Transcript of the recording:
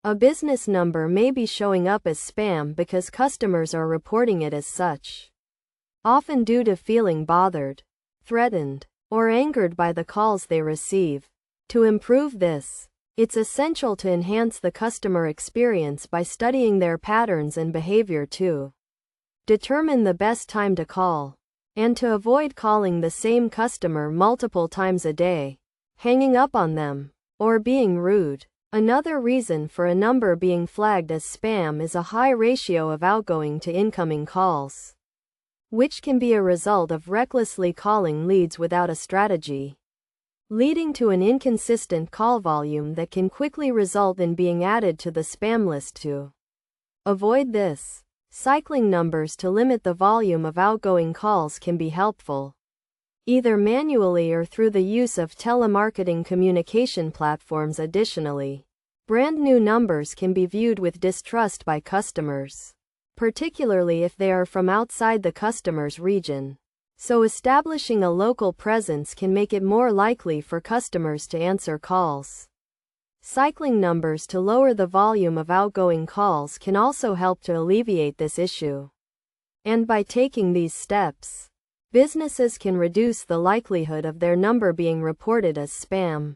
A business number may be showing up as spam because customers are reporting it as such, often due to feeling bothered, threatened, or angered by the calls they receive. To improve this, it's essential to enhance the customer experience by studying their patterns and behavior to determine the best time to call, and to avoid calling the same customer multiple times a day, hanging up on them, or being rude. Another reason for a number being flagged as spam is a high ratio of outgoing to incoming calls, which can be a result of recklessly calling leads without a strategy, leading to an inconsistent call volume that can quickly result in being added to the spam list. To avoid this, cycling numbers to limit the volume of outgoing calls can be helpful, either manually or through the use of telemarketing communication platforms. Additionally, brand new numbers can be viewed with distrust by customers, particularly if they are from outside the customer's region. So establishing a local presence can make it more likely for customers to answer calls. Cycling numbers to lower the volume of outgoing calls can also help to alleviate this issue. And by taking these steps, businesses can reduce the likelihood of their number being reported as spam.